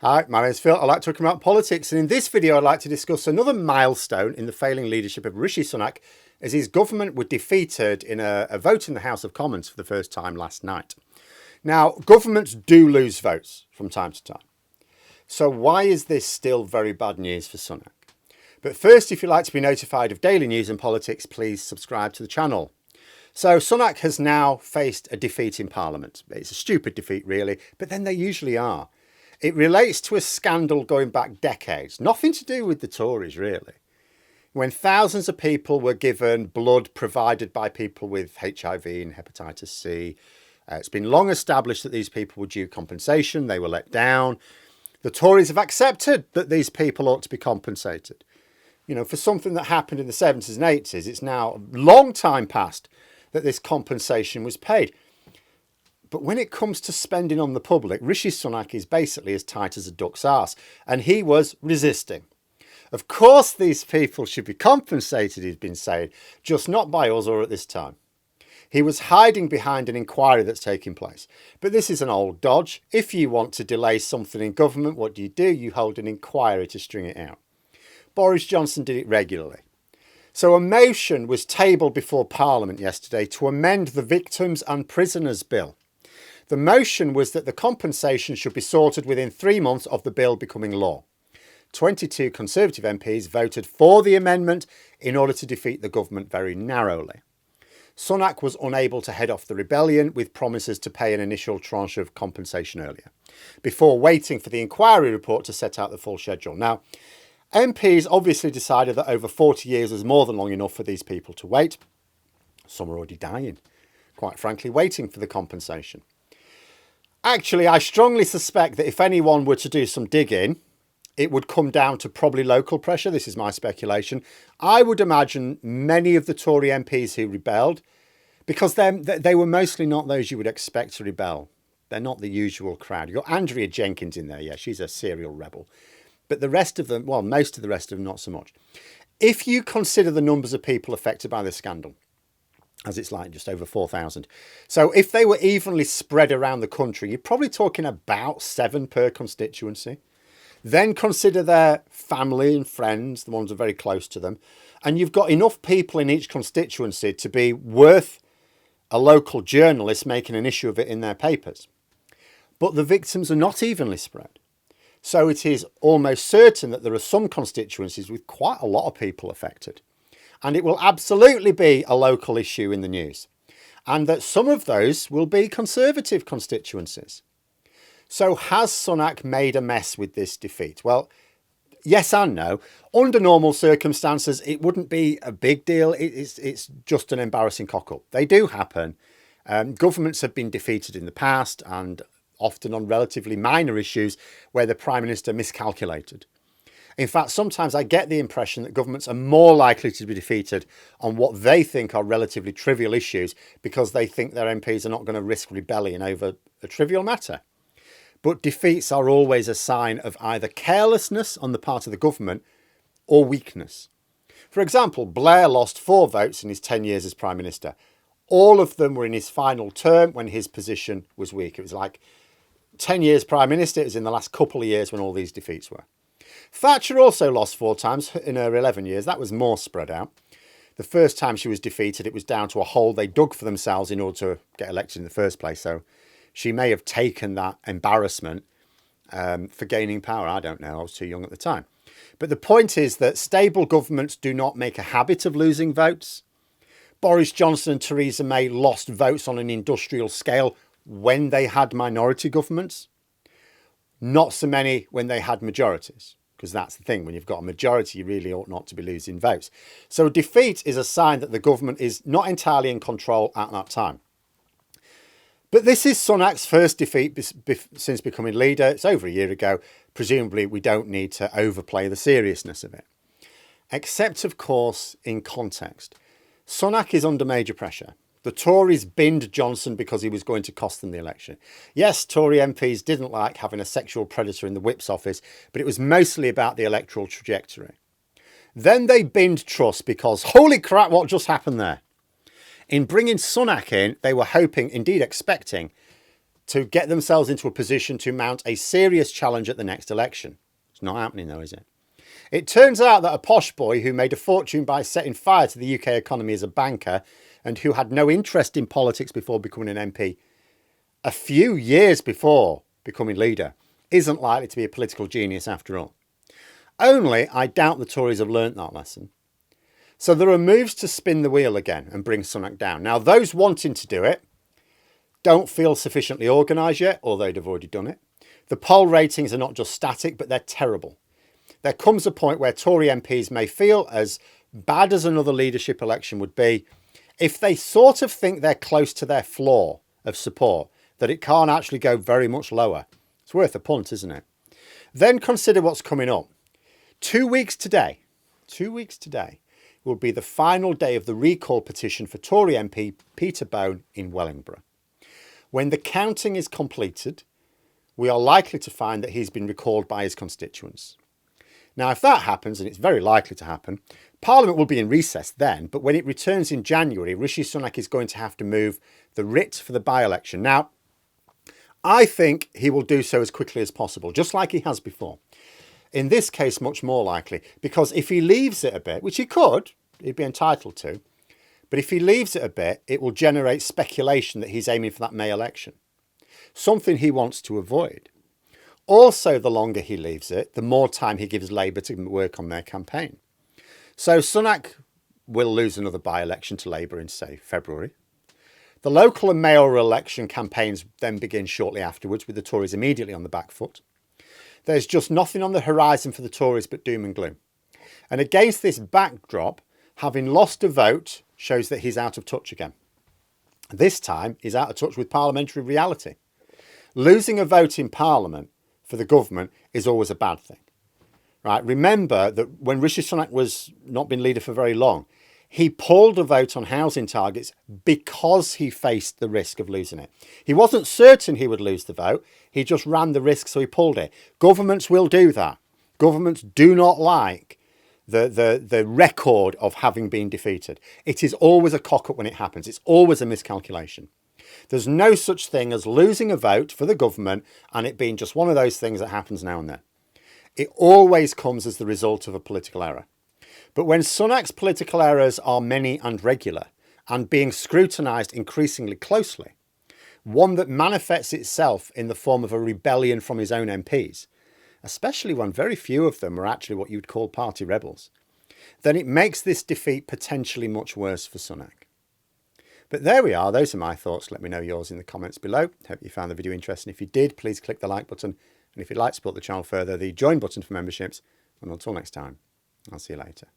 Hi, my name is Phil. I like talking about politics, and in this video I'd like to discuss another milestone in the failing leadership of Rishi Sunak as his government were defeated in a vote in the House of Commons for the first time last night. Now, governments do lose votes from time to time. So why is this still very bad news for Sunak? But first, if you'd like to be notified of daily news and politics, please subscribe to the channel. So Sunak has now faced a defeat in Parliament. It's a stupid defeat, really, but then they usually are. It relates to a scandal going back decades, nothing to do with the Tories, really. When thousands of people were given blood provided by people with HIV and hepatitis C, it's been long established that these people were due compensation. They were let down. The Tories have accepted that these people ought to be compensated. You know, for something that happened in the 70s and 80s, it's now a long time past that this compensation was paid. But when it comes to spending on the public, Rishi Sunak is basically as tight as a duck's arse, and he was resisting. Of course, these people should be compensated, he's been saying, just not by us or at this time. He was hiding behind an inquiry that's taking place. But this is an old dodge. If you want to delay something in government, what do? You hold an inquiry to string it out. Boris Johnson did it regularly. So a motion was tabled before Parliament yesterday to amend the Victims and Prisoners Bill. The motion was that the compensation should be sorted within 3 months of the bill becoming law. 22 Conservative MPs voted for the amendment in order to defeat the government very narrowly. Sunak was unable to head off the rebellion with promises to pay an initial tranche of compensation earlier, before waiting for the inquiry report to set out the full schedule. Now, MPs obviously decided that over 40 years was more than long enough for these people to wait. Some are already dying, quite frankly, waiting for the compensation. Actually, I strongly suspect that if anyone were to do some digging, it would come down to probably local pressure. This is my speculation. I would imagine many of the Tory MPs who rebelled, because they were mostly not those you would expect to rebel. They're not the usual crowd. You've got Andrea Jenkins in there. Yeah, she's a serial rebel. But the rest of them, well, most of the rest of them, not so much. If you consider the numbers of people affected by this scandal, as it's like just over 4,000. So if they were evenly spread around the country, you're probably talking about 7 per constituency. Then consider their family and friends, the ones who are very close to them. And you've got enough people in each constituency to be worth a local journalist making an issue of it in their papers. But the victims are not evenly spread. So it is almost certain that there are some constituencies with quite a lot of people affected. And it will absolutely be a local issue in the news. And that some of those will be Conservative constituencies. So has Sunak made a mess with this defeat? Well, yes and no. Under normal circumstances, it wouldn't be a big deal. It's just an embarrassing cock-up. They do happen. Governments have been defeated in the past, and often on relatively minor issues where the Prime Minister miscalculated. In fact, sometimes I get the impression that governments are more likely to be defeated on what they think are relatively trivial issues because they think their MPs are not going to risk rebellion over a trivial matter. But defeats are always a sign of either carelessness on the part of the government or weakness. For example, Blair lost 4 votes in his 10 years as Prime Minister. All of them were in his final term when his position was weak. It was like 10 years Prime Minister. It was in the last couple of years when all these defeats were. Thatcher also lost 4 times in her 11 years. That was more spread out. The first time she was defeated, it was down to a hole they dug for themselves in order to get elected in the first place. So she may have taken that embarrassment for gaining power. I don't know. I was too young at the time. But the point is that stable governments do not make a habit of losing votes. Boris Johnson and Theresa May lost votes on an industrial scale when they had minority governments. Not so many when they had majorities. Because that's the thing, when you've got a majority, you really ought not to be losing votes. So defeat is a sign that the government is not entirely in control at that time. But this is Sunak's first defeat since becoming leader. It's over a year ago. Presumably, we don't need to overplay the seriousness of it. Except, of course, in context. Sunak is under major pressure. The Tories binned Johnson because he was going to cost them the election. Yes, Tory MPs didn't like having a sexual predator in the whip's office, but it was mostly about the electoral trajectory. Then they binned Truss because, holy crap, what just happened there? In bringing Sunak in, they were hoping, indeed expecting, to get themselves into a position to mount a serious challenge at the next election. It's not happening though, is it? It turns out that a posh boy who made a fortune by setting fire to the UK economy as a banker and who had no interest in politics before becoming an MP a few years before becoming leader isn't likely to be a political genius after all. Only I doubt the Tories have learnt that lesson. So there are moves to spin the wheel again and bring Sunak down. Now, those wanting to do it don't feel sufficiently organised yet, or they'd have already done it. The poll ratings are not just static, but they're terrible. There comes a point where Tory MPs may feel as bad as another leadership election would be if they sort of think they're close to their floor of support, that it can't actually go very much lower. It's worth a punt, isn't it? Then consider what's coming up. 2 weeks today will be the final day of the recall petition for Tory MP Peter Bone in Wellingborough. When the counting is completed, we are likely to find that he's been recalled by his constituents. Now, if that happens, and it's very likely to happen, Parliament will be in recess then, but when it returns in January, Rishi Sunak is going to have to move the writ for the by-election. Now, I think he will do so as quickly as possible, just like he has before. In this case, much more likely, because if he leaves it a bit, which he could, he'd be entitled to, but if he leaves it a bit, it will generate speculation that he's aiming for that May election, something he wants to avoid. Also, the longer he leaves it, the more time he gives Labour to work on their campaign. So Sunak will lose another by-election to Labour in, say, February. The local and mayoral election campaigns then begin shortly afterwards, with the Tories immediately on the back foot. There's just nothing on the horizon for the Tories but doom and gloom. And against this backdrop, having lost a vote shows that he's out of touch again. This time, he's out of touch with parliamentary reality. Losing a vote in Parliament for the government is always a bad thing. Right? Remember that when Rishi Sunak was not been leader for very long, he pulled a vote on housing targets because he faced the risk of losing it. He wasn't certain he would lose the vote. He just ran the risk, so he pulled it. Governments will do that. Governments do not like the record of having been defeated. It is always a cock-up when it happens. It's always a miscalculation. There's no such thing as losing a vote for the government and it being just one of those things that happens now and then. It always comes as the result of a political error. But when Sunak's political errors are many and regular and being scrutinised increasingly closely, one that manifests itself in the form of a rebellion from his own MPs, especially when very few of them are actually what you'd call party rebels, then it makes this defeat potentially much worse for Sunak. But there we are. Those are my thoughts. Let me know yours in the comments below. Hope you found the video interesting. If you did, please click the like button. And if you'd like to support the channel further, the join button for memberships. And until next time, I'll see you later.